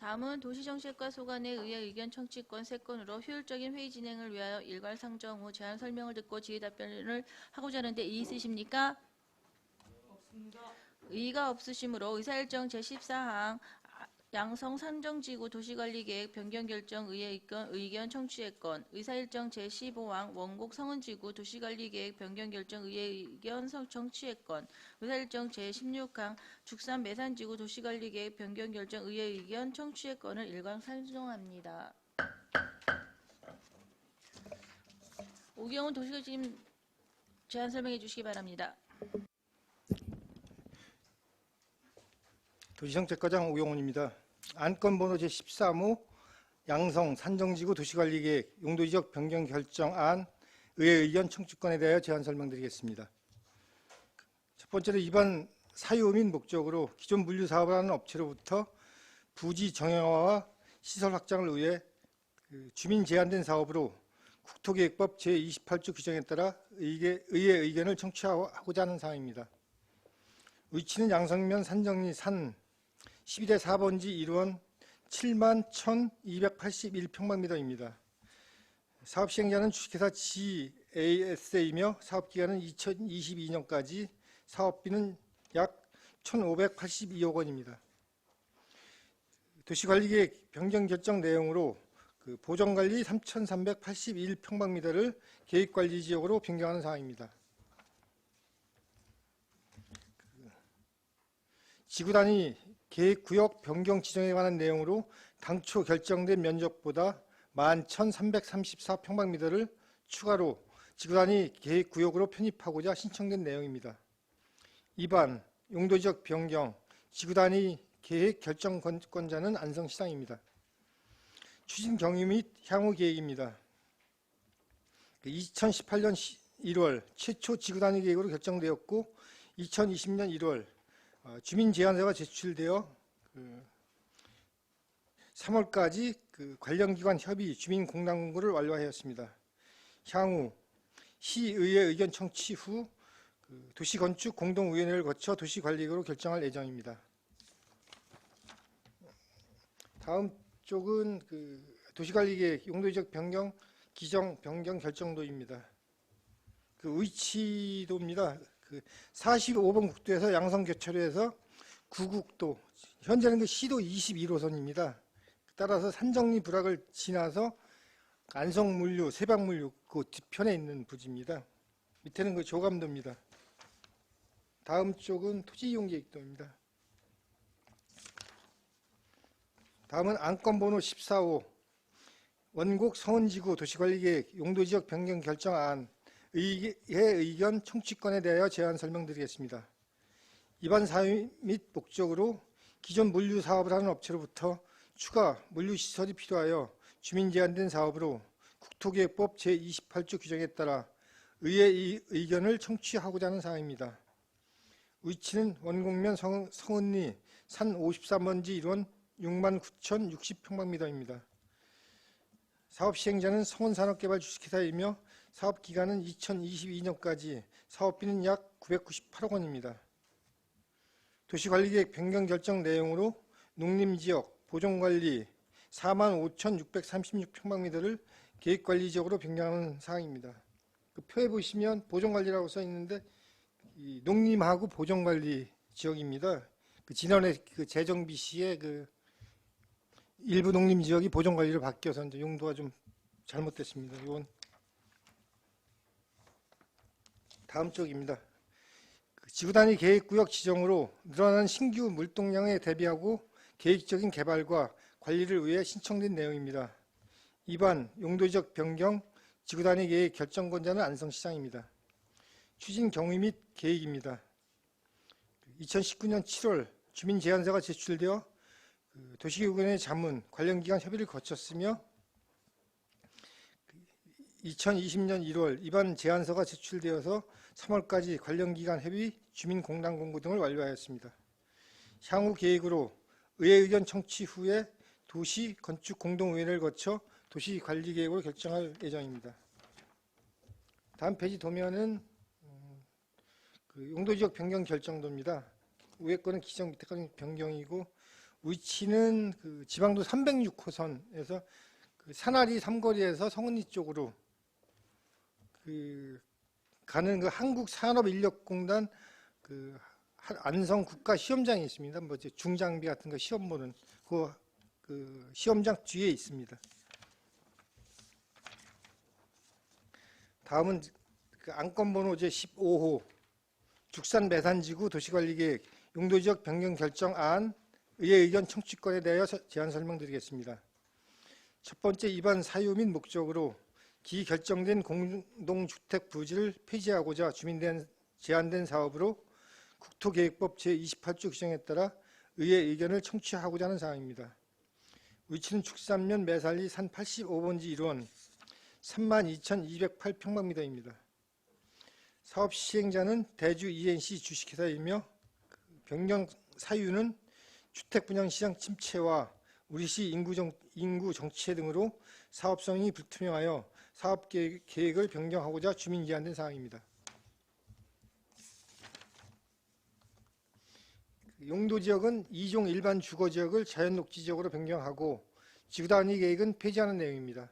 다음은 도시정책과 소관에 의해 의견 청취권 3건으로 효율적인 회의 진행을 위하여 일괄 상정 후 제안 설명을 듣고 질의 답변을 하고자 하는데 이의 있으십니까? 없습니다. 의의가 없으시므로 의사일정 제14항 양성 산정지구 도시관리계획 변경결정 의견 청취의 건, 의사일정 제15항 원곡 성은지구 도시관리계획 변경결정 의견 청취의 건, 의사일정 제16항 죽산 매산지구 도시관리계획 변경결정 의견 청취의 건을 일괄 상정합니다. 오경훈 도시교수님 제안 설명해 주시기 바랍니다. 도시정책과장 오경훈입니다. 안건 번호 제13호 양성 산정지구 도시관리계획 용도지역 변경 결정안 의회 의견 청취권에 대하여 제안 설명드리겠습니다. 첫 번째로 이번 사유 및 목적으로 기존 물류 사업을 하는 업체로부터 부지 정형화와 시설 확장을 위해 주민 제한된 사업으로 국토계획법 제28조 규정에 따라 의회 의견을 청취하고자 하는 사항입니다. 위치는 양성면 산정리 산 12대 4번지 1원 71,281평방미터입니다. 사업 시행자는 주식회사 GAS이며 사업기간은 2022년까지, 사업비는 약 1,582억 원입니다. 도시관리계획 변경결정 내용으로 보정관리 3,381평방미터를 계획관리지역으로 변경하는 사항입니다. 지구단위 계획구역 변경 지정에 관한 내용으로 당초 결정된 면적보다 11,334평방미터를 추가로 지구단위 계획구역으로 편입하고자 신청된 내용입니다. 2번 용도지역 변경 지구단위 계획 결정권자는 안성시장입니다. 추진 경위 및 향후 계획입니다. 2018년 1월 최초 지구단위 계획으로 결정되었고 2020년 1월 주민 제안서가 제출되어 3월까지 관련 기관 협의, 주민 공람 공고를 완료하였습니다. 향후 시의회 의견 청취 후 도시건축 공동위원회를 거쳐 도시관리계획으로 결정할 예정입니다. 다음 쪽은 도시관리계획 용도지역 변경 기정 변경 결정도입니다. 위치도입니다. 45번 국도에서 양성 교차로에서 구국도, 현재는 시도 21호선입니다. 따라서 산정리 부락을 지나서 안성물류, 세방물류 그 뒤편에 있는 부지입니다. 밑에는 조감도입니다. 다음 쪽은 토지이용계획도입니다. 다음은 안건번호 14호 원곡 성은지구 도시관리계획 용도지역 변경 결정안 의회 의견 청취권에 대하여 제안 설명드리겠습니다. 이번 사유 및 목적으로 기존 물류 사업을 하는 업체로부터 추가 물류 시설이 필요하여 주민 제한된 사업으로 국토계획법 제28조 규정에 따라 의회 의견을 청취하고자 하는 사항입니다. 위치는 원곡면 성은리 산 53번지 1원 69,060평방미터입니다. 사업 시행자는 성은산업개발 주식회사이며 사업기간은 2022년까지, 사업비는 약 998억 원입니다. 도시관리계획 변경결정 내용으로 농림지역 보존관리 45,636평방미터를 계획관리지역으로 변경하는 사항입니다. 표에 보시면 보존관리라고 써 있는데 농림하고 보존관리 지역입니다. 지난해 재정비 시에 일부 농림지역이 보존관리로 바뀌어서 이제 용도가 좀 잘못됐습니다. 이건 다음 쪽입니다. 지구단위 계획구역 지정으로 늘어나는 신규 물동량에 대비하고 계획적인 개발과 관리를 위해 신청된 내용입니다. 2번 용도지역 변경 지구단위 계획 결정권자는 안성시장입니다. 추진 경위 및 계획입니다. 2019년 7월 주민 제안서가 제출되어 도시계획원의 자문, 관련 기관 협의를 거쳤으며 2020년 1월 이번 제안서가 제출되어서 3월까지 관련 기관 협의, 주민 공람 공고 등을 완료하였습니다. 향후 계획으로 의회 의견 청취 후에 도시건축공동위원회를 거쳐 도시관리계획으로 결정할 예정입니다. 다음 페이지 도면은 용도지역 변경 결정도입니다. 위에 거는 기정, 밑에 거는 변경이고 위치는 그 지방도 306호선에서 그 산아리 삼거리에서 성은리 쪽으로 그 가는 그 한국산업인력공단 그 안성 국가 시험장이 있습니다. 뭐 이제 중장비 같은 거 시험 보는 그 시험장 뒤에 있습니다. 다음은 그 안건번호 제15호 죽산 매산지구 도시관리계획 용도지역 변경 결정안 의회 의견 청취권에 대하여 제안 설명드리겠습니다. 첫 번째, 이번 사유 및 목적으로 기 결정된 공동주택 부지를 폐지하고자 제안된 사업으로 국토계획법 제28조 규정에 따라 의회 의견을 청취하고자 하는 사항입니다. 위치는 축산면 매살리 산 85번지 1원 32,208평방미터입니다. 사업 시행자는 대주 ENC 주식회사이며 변경 사유는 주택 분양 시장 침체와 우리시 인구 정체 등으로 사업성이 불투명하여 사업 계획을 변경하고자 주민 제안된 사항입니다. 용도 지역은 2종 일반 주거 지역을 자연 녹지 지역으로 변경하고 지구 단위 계획은 폐지하는 내용입니다.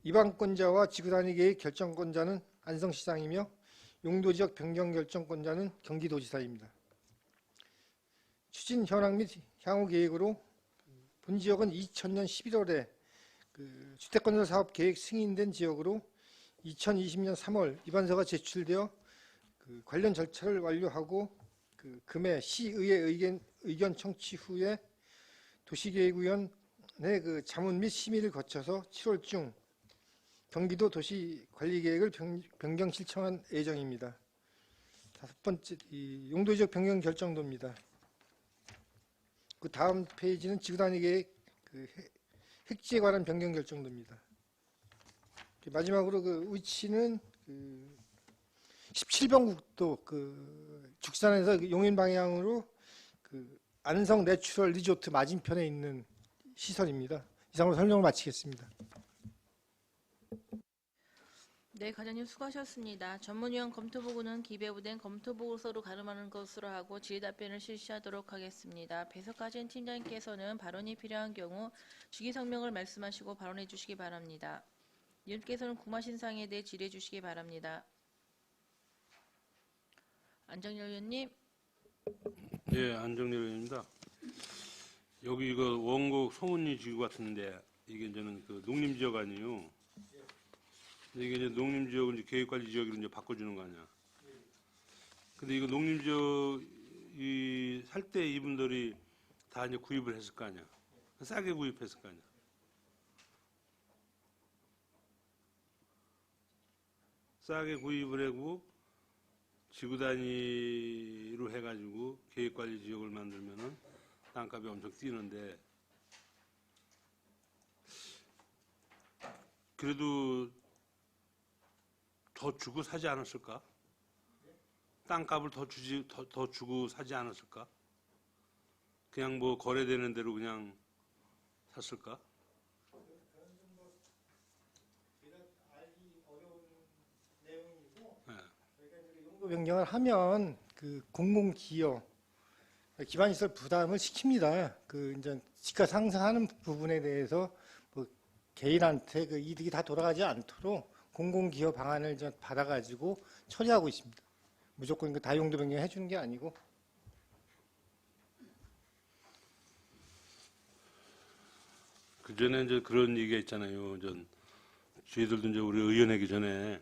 이방권자와 지구 단위 계획 결정권자는 안성시장이며 용도 지역 변경 결정권자는 경기도지사입니다. 추진 현황 및 향후 계획으로 본 지역은 2000년 11월에 그 주택건설 사업 계획 승인된 지역으로 2020년 3월 입안서가 제출되어 그 관련 절차를 완료하고 그 금해 시의회 의견 청취 후에 도시계획위원회 그 자문 및 심의를 거쳐서 7월 중 경기도 도시관리계획을 변경 신청한 예정입니다. 다섯 번째, 용도지역 변경 결정도입니다. 그 다음 페이지는 지구단위계획 그 획지에 관한 변경 결정도입니다. 마지막으로 그 위치는 그 17번 국도 그 죽산에서 용인 방향으로 그 안성 내추럴 리조트 맞은편에 있는 시설입니다. 이상으로 설명을 마치겠습니다. 네, 과장님 수고하셨습니다. 전문위원 검토보고는 기재부된 검토보고서로 가름하는 것으로 하고 질의답변을 실시하도록 하겠습니다. 배석하신 팀장님께서는 발언이 필요한 경우 주기성명을 말씀하시고 발언해 주시기 바랍니다. 위원께서는 구마신 사항에 대해 질의해 주시기 바랍니다. 안정열 의원님. 네, 안정열 의원입니다. 여기 이거 원곡 성은리 지구 같은데 이게 저는 그 농림지역 아니에요. 이게 이제 농림지역을 이제 계획관리지역으로 이제 바꿔주는 거 아니야. 근데 이거 농림지역 살 때 이분들이 다 이제 구입을 했을 거 아니야. 싸게 구입했을 거 아니야. 싸게 구입을 하고 지구 단위로 해가지고 계획관리지역을 만들면은 땅값이 엄청 뛰는데 그래도 더 주고 사지 않았을까? 땅값을 더 주고 사지 않았을까? 그냥 뭐 거래되는 대로 그냥 샀을까? 네. 용도 변경을 하면 그 공공기여 기반시설 부담을 시킵니다. 그 이제 지가 상승하는 부분에 대해서 뭐 개인한테 그 이득이 다 돌아가지 않도록 공공기여 방안을 이제 받아가지고 처리하고 있습니다. 무조건 그 다용도 변경 해주는 게 아니고. 그 전에 이제 그런 얘기가 있잖아요. 저희들도 이제 우리 의원회기 전에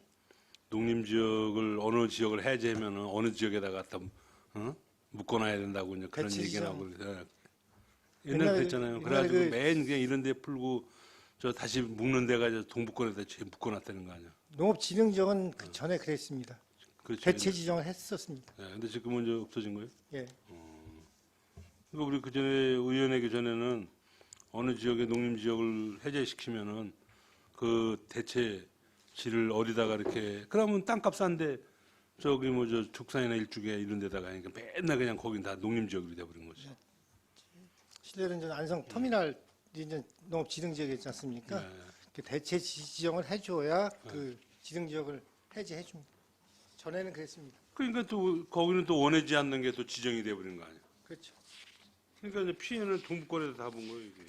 농림지역을 어느 지역을 해제하면은 어느 지역에다가 갖다 묶어놔야 된다고 이제 그런 얘기가 나오고 옛날에 그랬잖아요. 그래가지고 맨 그냥 이런 데 풀고 저 다시 묶는 데가 이제 동북권에다 묶어놨다는 거 아니야. 농업진흥지역은 그 전에 그랬습니다. 그렇죠. 대체 지정을 했었습니다. 네, 근데 지금은 이제 없어진 거예요. 예. 그러니까 우리 그 전에 의원회기 전에는 어느 지역의 농림지역을 해제시키면은 그 대체지를 어디다가 이렇게 그러면 땅값 싼데 저기 뭐 저 죽산이나 일죽에 이런 데다가 그러니까 맨날 그냥 거긴 다 농림지역이 돼버린 거지. 실제로 이제 안성 터미널 이제 농업지능지역이 있지 않습니까? 네. 그 대체 지정을 해줘야 그 지능지역을 해제해줍니다. 전에는 그랬습니다. 그러니까 또 거기는 또 원하지 않는 게 또 지정이 돼버린 거 아니야. 그렇죠. 그러니까 이제 피해는 동북권에서 다 본 거예요, 이게.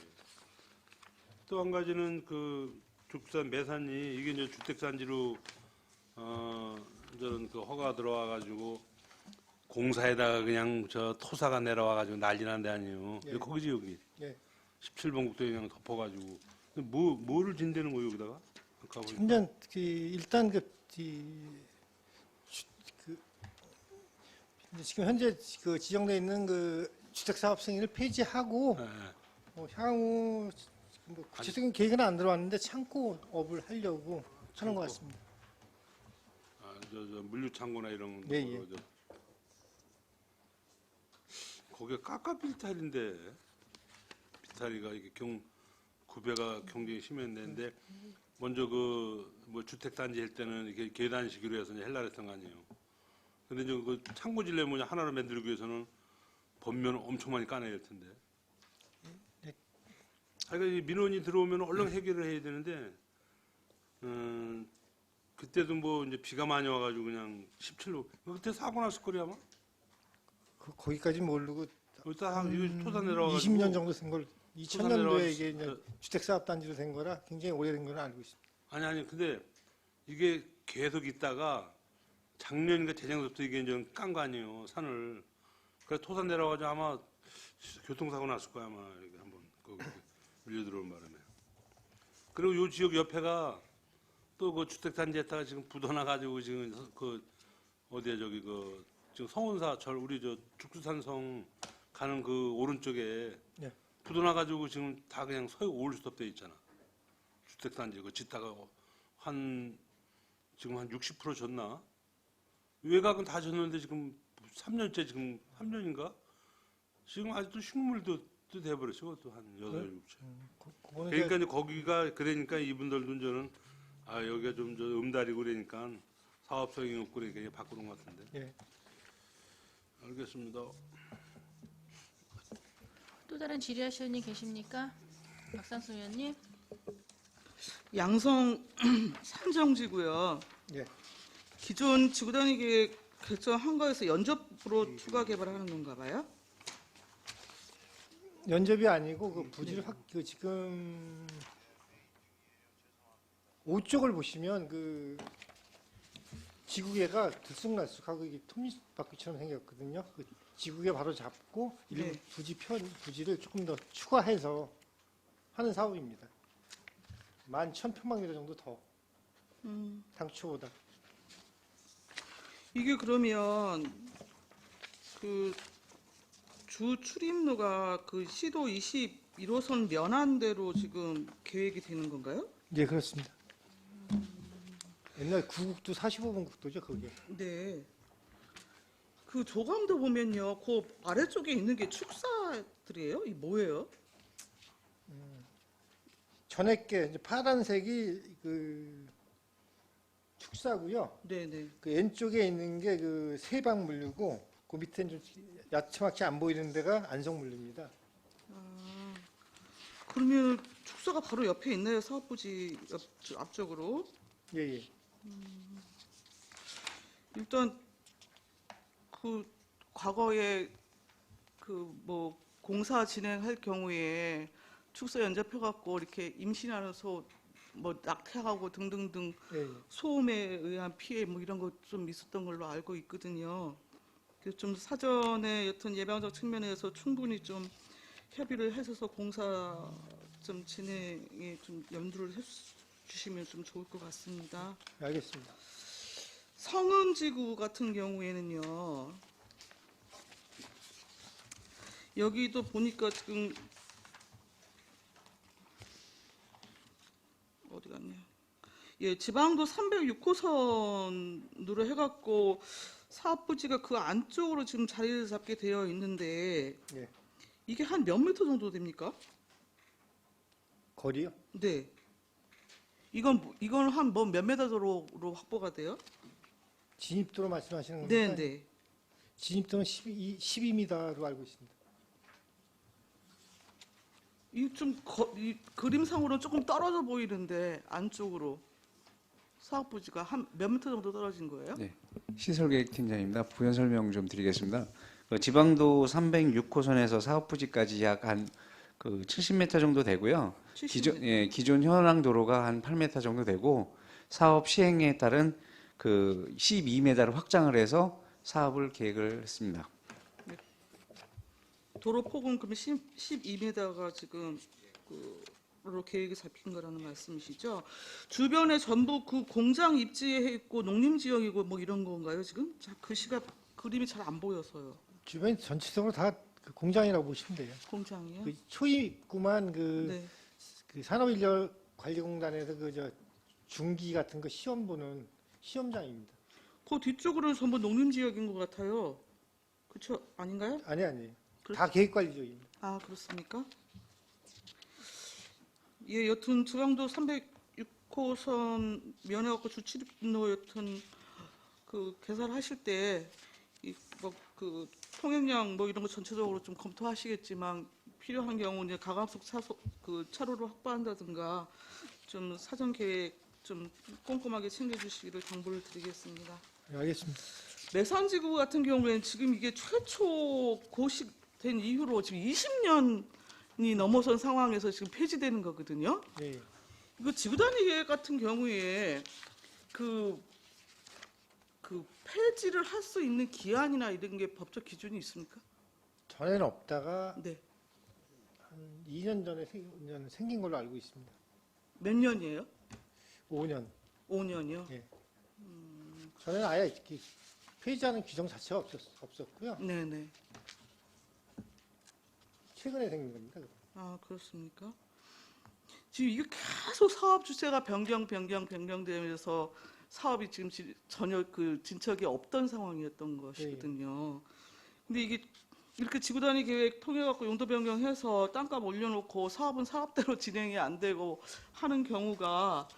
또 한 가지는 그 죽산 매산이 이게 이제 주택단지로 저는 그 허가 들어와 가지고 공사에다가 그냥 저 토사가 내려와 가지고 난리 난 데 아니에요. 예. 여기 거기지 여기. 예. 17번 국도 그냥 덮어 가지고 뭐를 진대는 거예요, 여기다가? 아까 보니까. 천년 일단 이제 지금 현재 그 지정돼 있는 그 주택 사업 승인을 폐지하고 예, 예. 향후 뭐 구체적인 계획은 안 들어왔는데 창고업을 하려고 하는 것 창고? 같습니다. 저 물류 창고나 이런 거. 예, 예. 거기가 깎아 빌탈인데 빌탈이가 이게 구배가 굉장히 심했는데 먼저 그 뭐 주택 단지 할 때는 이게 계단식으로 해서 이제 헬라 했던 거 아니에요. 근데 이제 그 창고 질려면 하나로 만들기 위해서는 번면을 엄청 많이 까내야 할 텐데. 네. 그러니까 이 민원이 들어오면 얼른 해결을 해야 되는데 그때도 뭐 이제 비가 많이 와가지고 그냥 17로 그때 사고 났을 거리 아마. 거기까지 모르고 여기다 이거 토사 내려와가지고 20년 정도 된 걸 토사 2000년도에 내려와가지고 이게 이제 주택 사업 단지로 된 거라 굉장히 오래된 걸 알고 있습니다. 아니 근데 이게 계속 있다가 작년인가 재작년부터 이게 이제 깐 거 아니에요 산을. 그래서 토사 내려와가지고 아마 교통사고 났을 거야 아마 이렇게 한번 거기 밀려 들어온 바람에. 그리고 요 지역 옆에가 또 그 주택단지에다가 지금 부도나가지고 지금 그 어디야 저기 그 지금 성운사철 우리 저 죽수산성 가는 그 오른쪽에 네. 부도나가지고 지금 다 그냥 서해 올스톱 돼 있잖아. 주택단지 그 짓다가 지금 한 60% 졌나? 외곽은 다 졌는데 지금 3년째 지금 3년인가? 지금 아직도 식물도 돼버렸어. 그것도 한 8, 7채. 그거는 그러니까 이제 거기가 그러니까 이분들도 저는 여기가 좀 저 음다리고 그러니까 사업성이 없고 그러니까 바꾸는 것 같은데. 예. 알겠습니다. 또 다른 질의하실 의원님 계십니까? 박상수 의원님. 양성 산정지고요. 예. 기존 지구단위 계획 결정한 거에서 연접으로 추가 개발하는 건가 봐요? 연접이 아니고 그 부지를 그 지금 오쪽을 보시면 그 지구계가 들쑥날쑥하고 이게 톱니바퀴처럼 생겼거든요. 그 지구계 바로 잡고 일부 네. 부지를 조금 더 추가해서 하는 사업입니다. 11,000평방미터 정도 더 당초보다. 이게 그러면 그 주 출입로가 그 시도 21호선 면한대로 지금 계획이 되는 건가요? 네, 그렇습니다. 옛날 구국도 45번 국도죠, 그게. 네. 그 조감도 보면요, 그 아래쪽에 있는 게 축사들이에요? 이 뭐예요? 전액게 이제 파란색이 그 축사고요. 네네. 그 왼쪽에 있는 게 그 세방물류고 그 밑에는 좀 야채맣게 안 보이는 데가 안성물류입니다. 그러면 축사가 바로 옆에 있나요? 사업부지 앞쪽으로? 예, 예. 일단 그 과거에 그 뭐 공사 진행할 경우에 축사 연접해 갖고 이렇게 임신하는 소 뭐 낙태하고 등등등 예, 예. 소음에 의한 피해 뭐 이런 거 좀 있었던 걸로 알고 있거든요. 그래서 좀 사전에 여튼 예방적 측면에서 충분히 좀 협의를 해서 공사 좀 진행에 좀 염두를 해주시면 좀 좋을 것 같습니다. 알겠습니다. 성은지구 같은 경우에는요, 여기도 보니까 지금 어디 갔냐? 예, 지방도 306호선으로 해갖고 사업부지가 그 안쪽으로 지금 자리를 잡게 되어 있는데 예. 이게 한 몇 미터 정도 됩니까? 거리요? 네. 이건 한 뭐 몇 미터로 확보가 돼요? 진입도로 말씀하시는 겁니까? 네, 네. 진입도는 12m로 알고 있습니다. 이 그림상으로는 조금 떨어져 보이는데 안쪽으로 사업부지가 한 몇 미터 정도 떨어진 거예요? 네, 시설계획팀장입니다. 부연 설명 좀 드리겠습니다. 그 지방도 306호선에서 사업부지까지 약 한 그 70m 정도 되고요. 70m. 기존 현황 도로가 한 8m 정도 되고 사업 시행에 따른 그 12m를 확장을 해서 사업을 계획을 했습니다. 도로 폭은 그러면 12m가 지금 그로 계획이 잡힌 거라는 말씀이시죠? 주변에 전부 그 공장 입지해 있고 농림 지역이고 뭐 이런 건가요, 지금? 글씨가 그림이 잘 안 보여서요. 주변 전체적으로 다 그 공장이라고 보시면 돼요. 공장이요? 그 초입구만 그, 네. 그 산업인력관리공단에서 그 저 중기 같은 거 시험 보는 시험장입니다. 그 뒤쪽으로는 전부 농림 지역인 것 같아요. 그렇죠? 아닌가요? 아니에요. 그렇- 다 계획관리지역입니다. 아, 그렇습니까? 예, 여튼 지방도 306호선 면해갖고 주치로 여튼 그 개설하실 때 이 뭐 그 통행량 뭐 이런 거 전체적으로 좀 검토하시겠지만 필요한 경우 이제 가감속 그 차로를 확보한다든가 좀 사전 계획 좀 꼼꼼하게 챙겨주시기를 당부를 드리겠습니다. 네, 알겠습니다. 매산지구 같은 경우에는 지금 이게 최초 고식된 이후로 지금 20년이 넘어선 상황에서 지금 폐지되는 거거든요. 네. 이거 지구단위 계획 같은 경우에 그 폐지를 할 수 있는 기한이나 이런 게 법적 기준이 있습니까? 전에는 없다가 네. 한 2년 전에 생긴 걸로 알고 있습니다. 몇 년이에요? 5년. 5년이요? 예. 전에는 아예 이렇게 폐지하는 규정 자체가 없었고요. 네네. 최근에 생긴 겁니다. 아, 그렇습니까? 지금 이게 계속 사업 주체가 변경되면서 사업이 지금 전혀 그 진척이 없던 상황이었던 것이거든요. 근데 이게 이렇게 지구단위 계획 통해 갖고 용도 변경해서 땅값 올려놓고 사업은 사업대로 진행이 안 되고 하는 경우가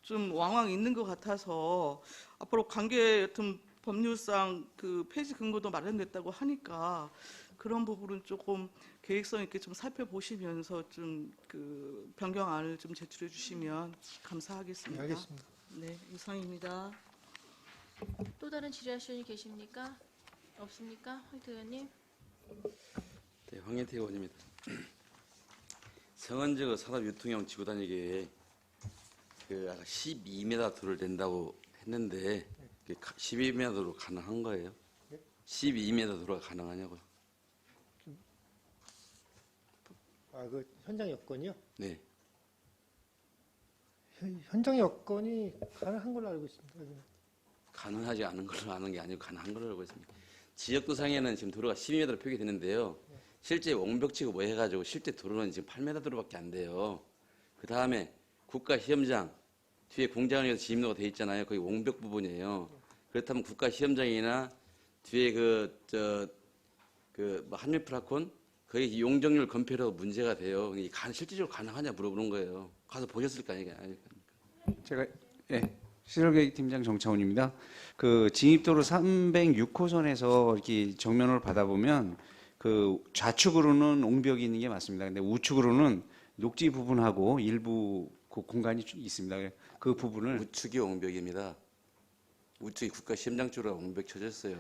좀 왕왕 있는 것 같아서 앞으로 관계 여튼 법률상 그 폐지 근거도 마련됐다고 하니까 그런 부분은 조금 계획성 있게 좀 살펴보시면서 좀 그 변경안을 좀 제출해 주시면 네, 감사하겠습니다. 알겠습니다. 네, 이상입니다. 또 다른 질의하실 분이 계십니까? 없습니까? 황태 의원님. 네, 황현태 의원입니다. 성원지구 산업유통형 지구단위 계획 그 아까 12m 도를 낸다고 했는데 12m 도로 가능한 거예요? 12m 도로가 가능하냐고요? 아, 그 현장 여건이요? 네. 현장 여건이 가능한 걸로 알고 있습니다. 여기는. 가능하지 않은 걸로 아는 게 아니고 가능한 걸로 알고 있습니다. 지역도상에는 지금 도로가 12m로 표기되는데요. 실제 원벽치고 뭐 해가지고 실제 도로는 지금 8m 도로밖에 안 돼요. 그 다음에 국가시험장 뒤에 공장을 위해서 진입로가 돼 있잖아요. 거기 원벽 부분이에요. 그렇다면 국가시험장이나 뒤에 뭐 한미프라콘 거기 용적률 검표로 문제가 돼요. 이게 실질적으로 가능하냐 물어보는 거예요. 가서 보셨을 거 아니에요. 제가 시설계획팀장 정차훈입니다. 그 진입도로 306호선에서 이렇게 정면으로 받아보면 그 좌측으로는 옹벽이 있는 게 맞습니다. 근데 우측으로는 녹지 부분하고 일부 그 공간이 있습니다. 그 부분을 우측이 옹벽입니다. 우측이 국가시험장 쪽으로 옹벽 쳐졌어요.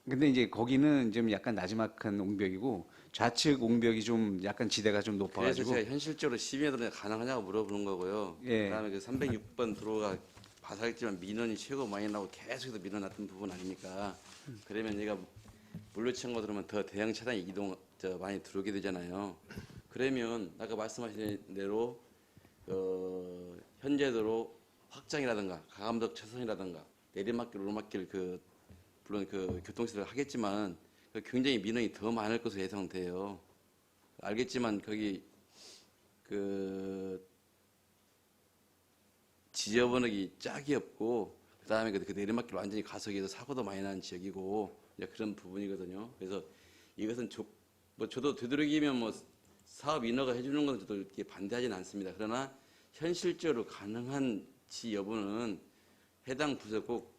근데 이제 거기는 좀 약간 나지막한 옹벽이고 좌측 옹벽이 좀 약간 지대가 좀 그래서 높아가지고 제가 현실적으로 12m는 가능하냐고 물어보는 거고요. 예. 그다음에 그 306번 도로가 바삭했지만 민원이 최고 많이 나오고 계속해서 민원 났던 부분 아닙니까? 그러면 얘가 물류청으로 들어오면 더 대형 차량이 많이 들어오게 되잖아요. 그러면 아까 말씀하신 대로 현재도로 확장이라든가 가감적 차선이라든가 내리막길 오르막길 물론 교통시설을 하겠지만 굉장히 민원이 더 많을 것으로 예상돼요. 알겠지만 거기 지저분하기 짝이 없고 그다음에 그 내리막길 완전히 가속해서 사고도 많이 나는 지역이고 이제 그런 부분이거든요. 그래서 이것은 저도 되도록이면 뭐 사업 인허가 해주는 건 저도 이렇게 반대하지는 않습니다. 그러나 현실적으로 가능한지 여부는 해당 부서 꼭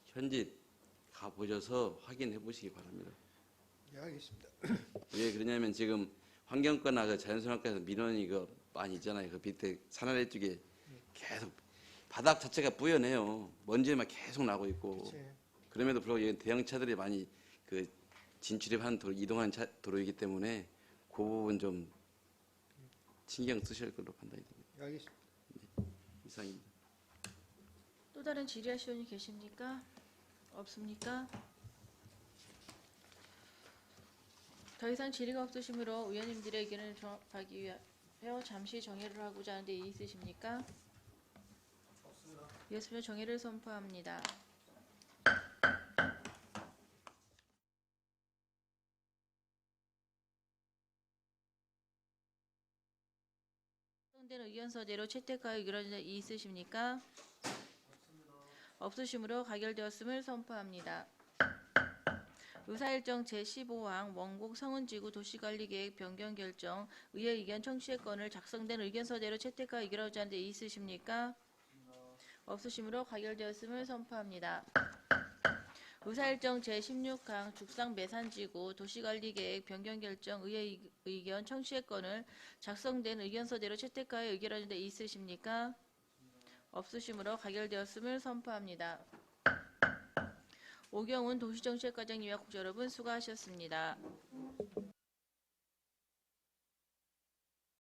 현지 가보셔서 확인해 보시기 바랍니다. 네, 알겠습니다. 왜 그러냐면 지금 환경과나 그 자연순환과에서 민원이 많이 있잖아요. 그 밑에 산아래 쪽에 계속 바닥 자체가 뿌연해요. 먼지만 계속 나고 있고. 네. 그럼에도 불구하고 여기 대형차들이 많이 그 진출입한 이동한 도로이기 때문에 그 부분 좀 신경 쓰실 걸로 판단이 됩니다. 알겠습니다. 이상입니다. 또 다른 질의하실 분이 계십니까? 없습니까? 더 이상 질의가 없으시므로 의원님들의 의견을 정합하기 위하여 잠시 정회를 하고자 하는데 이의 있으십니까? 없습니다. 이었으면 정회를 선포합니다. 된 의견서대로 채택하여 의결하는 데 이의 있으십니까? 없으시므로 가결되었음을 선포합니다. 의사일정 제15항 원곡 성운지구 도시관리계획 변경 결정 의회 의견 청취의 건을 작성된 의견서대로 채택하여 의결하고자 하는 데 이의 있으십니까? 없으시므로 가결되었음을 선포합니다. 의사일정 제16항 죽상 매산지구 도시관리계획 변경 결정 의회 의견 청취의 건을 작성된 의견서대로 채택하여 의결하는 데 이의 있으십니까? 없으시므로 가결되었음을 선포합니다. 오경훈 도시정책과장님과 국회 여러분 수고하셨습니다.